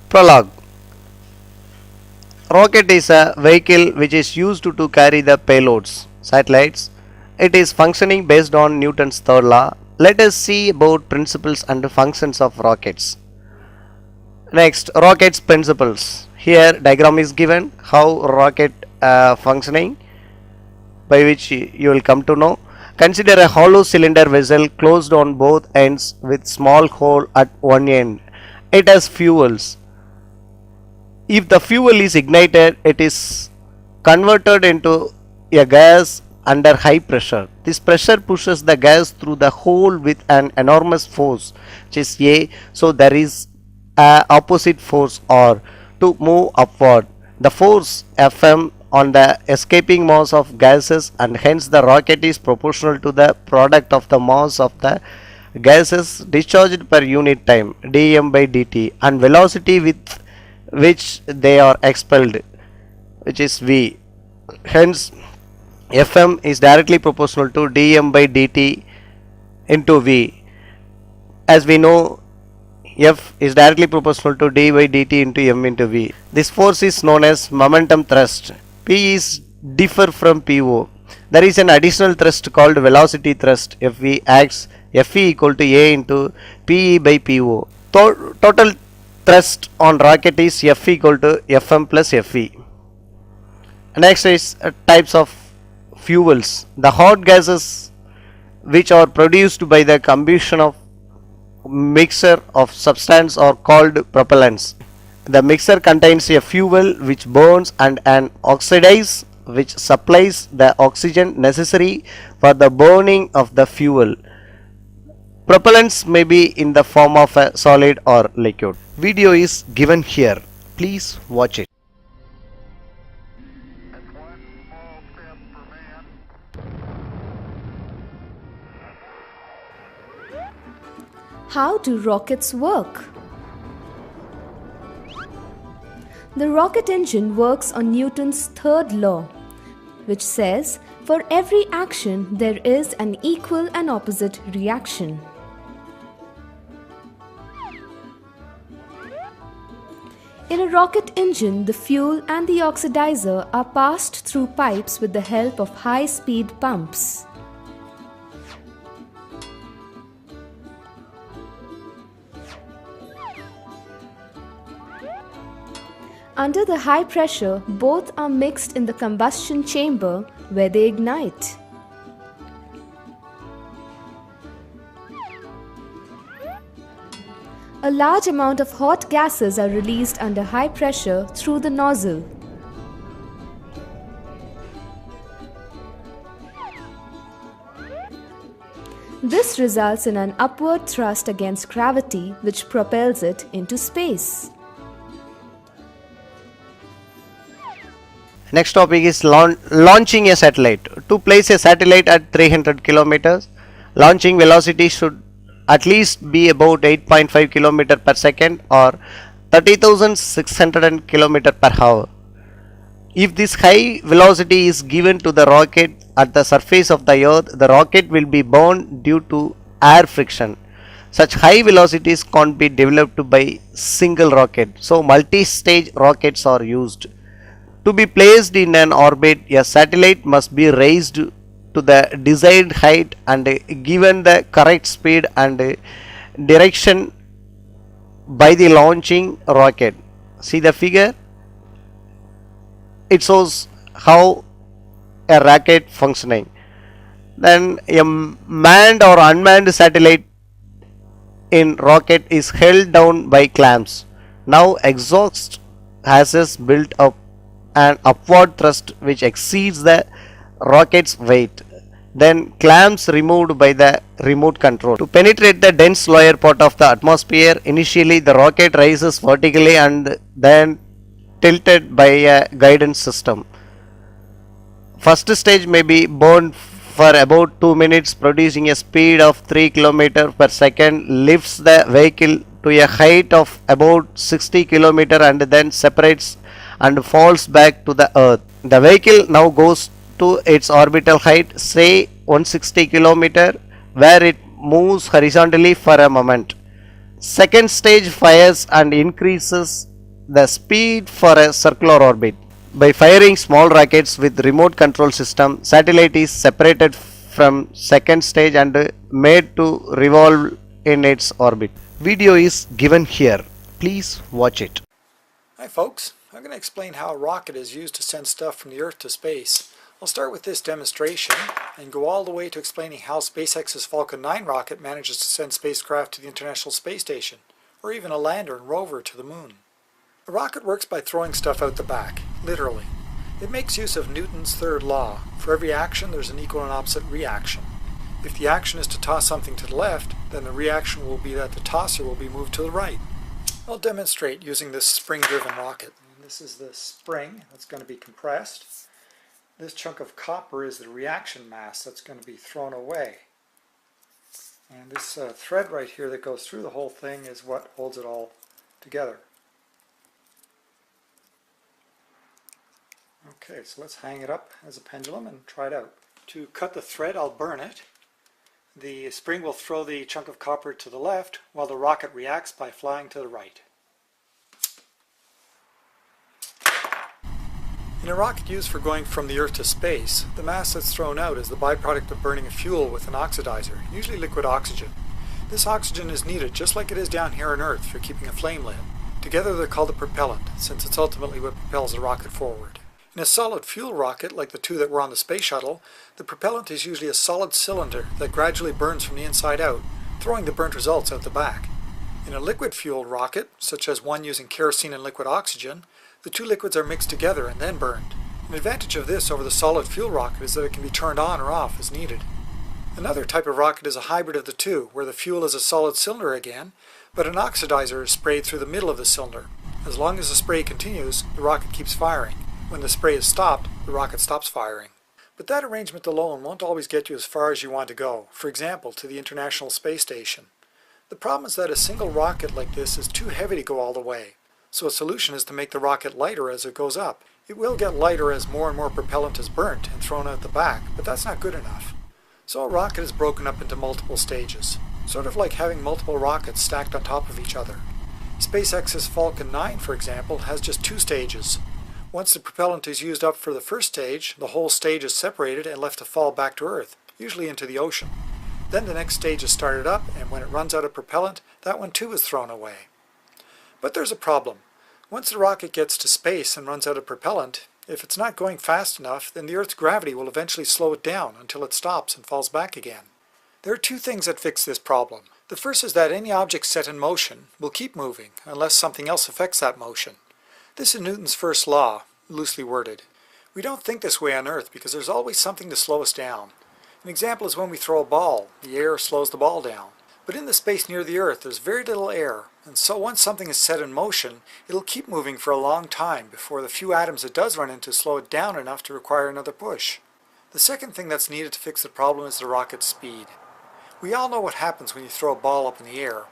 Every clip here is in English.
Prologue. Rocket is a vehicle which is used to carry the payloads, satellites. It is functioning based on Newton's third law. Let us see about principles and functions of rockets. Next, rockets principles. Here diagram is given how rocket functioning, by which you will come to know. Consider a hollow cylinder vessel closed on both ends with small hole at one end. It has fuels. If the fuel is ignited, it is converted into a gas under high pressure. This pressure pushes the gas through the hole with an enormous force, which is A. So there is a opposite force R to move upward. The force Fm on the escaping mass of gases, and hence the rocket is proportional to the product of the mass of the gases discharged per unit time, dm by dt, and velocity with which they are expelled, which is v. Hence Fm is directly proportional to dm by dt into v. As we know, F is directly proportional to d by dt into m into v. This force is known as momentum thrust. P is differ from PO. There is an additional thrust called velocity thrust. Fv acts Fe equal to A into Pe by Po. Total thrust on rocket is F equal to Fm plus Fe. Next is types of fuels. The hot gases which are produced by the combustion of mixture of substance are called propellants. The mixture contains a fuel which burns and an oxidize which supplies the oxygen necessary for the burning of the fuel. Propellants may be in the form of a solid or liquid. Video is given here. Please watch it. How do rockets work? The rocket engine works on Newton's third law, which says for every action there is an equal and opposite reaction. In a rocket engine, the fuel and the oxidizer are passed through pipes with the help of high-speed pumps. Under the high pressure, both are mixed in the combustion chamber where they ignite. A large amount of hot gases are released under high pressure through the nozzle. This results in an upward thrust against gravity, which propels it into space. Next topic is launching a satellite. To place a satellite at 300 kilometers, launching velocity should at least be about 8.5 km per second or 30,600 km per hour. If this high velocity is given to the rocket at the surface of the earth, the rocket will be burned due to air friction. Such high velocities can't be developed by single rocket, so multi-stage rockets are used. To be placed in an orbit, a satellite must be raised to the desired height and given the correct speed and direction by the launching rocket. See the figure? It shows how a rocket functioning. Then a manned or unmanned satellite in rocket is held down by clamps. Now exhaust has built up an upward thrust which exceeds the rocket's weight. Then clamps removed by the remote control. To penetrate the dense lower part of the atmosphere, initially the rocket rises vertically and then tilted by a guidance system. First stage may be burned for about 2 minutes, producing a speed of 3 km per second, lifts the vehicle to a height of about 60 km and then separates and falls back to the earth. The vehicle now goes to its orbital height, say 160 km, where it moves horizontally for a moment. Second stage fires and increases the speed for a circular orbit. By firing small rockets with remote control system, satellite is separated from second stage and made to revolve in its orbit. Video is given here. Please watch it. Hi folks, I'm going to explain how a rocket is used to send stuff from the Earth to space. I'll start with this demonstration and go all the way to explaining how SpaceX's Falcon 9 rocket manages to send spacecraft to the International Space Station, or even a lander and rover to the moon. A rocket works by throwing stuff out the back, literally. It makes use of Newton's third law. For every action there's an equal and opposite reaction. If the action is to toss something to the left, then the reaction will be that the tosser will be moved to the right. I'll demonstrate using this spring-driven rocket. And this is the spring that's going to be compressed. This chunk of copper is the reaction mass that's going to be thrown away. And this thread right here that goes through the whole thing is what holds it all together. Okay, so let's hang it up as a pendulum and try it out. To cut the thread, I'll burn it. The spring will throw the chunk of copper to the left, while the rocket reacts by flying to the right. In a rocket used for going from the Earth to space, the mass that's thrown out is the byproduct of burning a fuel with an oxidizer, usually liquid oxygen. This oxygen is needed just like it is down here on Earth for keeping a flame lit. Together they're called a propellant, since it's ultimately what propels the rocket forward. In a solid fuel rocket, like the two that were on the space shuttle, the propellant is usually a solid cylinder that gradually burns from the inside out, throwing the burnt results out the back. In a liquid fueled rocket, such as one using kerosene and liquid oxygen, the two liquids are mixed together and then burned. An advantage of this over the solid fuel rocket is that it can be turned on or off as needed. Another type of rocket is a hybrid of the two, where the fuel is a solid cylinder again, but an oxidizer is sprayed through the middle of the cylinder. As long as the spray continues, the rocket keeps firing. When the spray is stopped, the rocket stops firing. But that arrangement alone won't always get you as far as you want to go, for example, to the International Space Station. The problem is that a single rocket like this is too heavy to go all the way, so a solution is to make the rocket lighter as it goes up. It will get lighter as more and more propellant is burnt and thrown out the back, but that's not good enough. So a rocket is broken up into multiple stages, sort of like having multiple rockets stacked on top of each other. SpaceX's Falcon 9, for example, has just two stages. Once the propellant is used up for the first stage, the whole stage is separated and left to fall back to Earth, usually into the ocean. Then the next stage is started up, and when it runs out of propellant, that one too is thrown away. But there's a problem. Once the rocket gets to space and runs out of propellant, if it's not going fast enough, then the Earth's gravity will eventually slow it down until it stops and falls back again. There are two things that fix this problem. The first is that any object set in motion will keep moving unless something else affects that motion. This is Newton's first law, loosely worded. We don't think this way on Earth because there's always something to slow us down. An example is when we throw a ball. The air slows the ball down. But in the space near the Earth there's very little air, and so once something is set in motion, it'll keep moving for a long time before the few atoms it does run into slow it down enough to require another push. The second thing that's needed to fix the problem is the rocket's speed. We all know what happens when you throw a ball up in the air.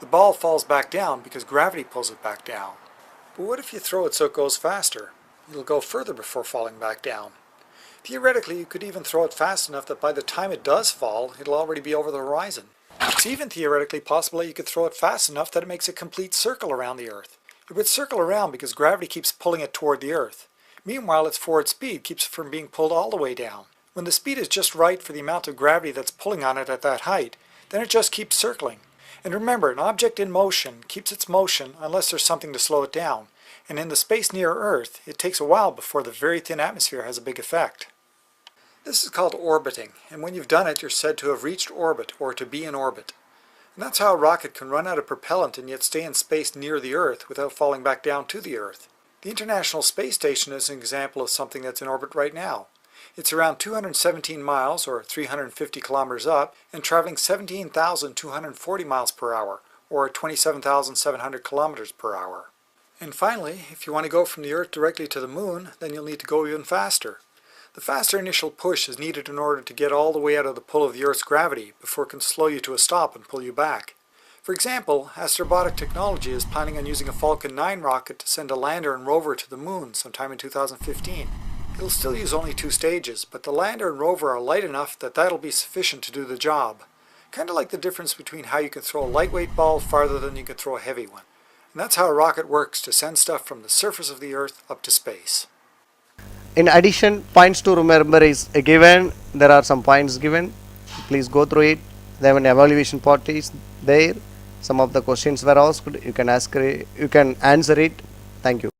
The ball falls back down because gravity pulls it back down. But what if you throw it so it goes faster? It'll go further before falling back down. Theoretically, you could even throw it fast enough that by the time it does fall, it'll already be over the horizon. It's even theoretically possible that you could throw it fast enough that it makes a complete circle around the Earth. It would circle around because gravity keeps pulling it toward the Earth. Meanwhile, its forward speed keeps it from being pulled all the way down. When the speed is just right for the amount of gravity that's pulling on it at that height, then it just keeps circling. And remember, an object in motion keeps its motion unless there's something to slow it down. And in the space near Earth, it takes a while before the very thin atmosphere has a big effect. This is called orbiting, and when you've done it, you're said to have reached orbit, or to be in orbit. And that's how a rocket can run out of propellant and yet stay in space near the Earth without falling back down to the Earth. The International Space Station is an example of something that's in orbit right now. It's around 217 miles, or 350 kilometers up, and traveling 17,240 miles per hour, or 27,700 kilometers per hour. And finally, if you want to go from the Earth directly to the Moon, then you'll need to go even faster. The faster initial push is needed in order to get all the way out of the pull of the Earth's gravity before it can slow you to a stop and pull you back. For example, Astrobotic Technology is planning on using a Falcon 9 rocket to send a lander and rover to the Moon sometime in 2015. It'll still use only 2 stages, but the lander and rover are light enough that that'll be sufficient to do the job. Kind of like the difference between how you can throw a lightweight ball farther than you can throw a heavy one. And that's how a rocket works to send stuff from the surface of the Earth up to space. In addition, points to remember is given. There are some points given. Please go through it. They have an evaluation part is there. Some of the questions were asked. You can answer it. Thank you.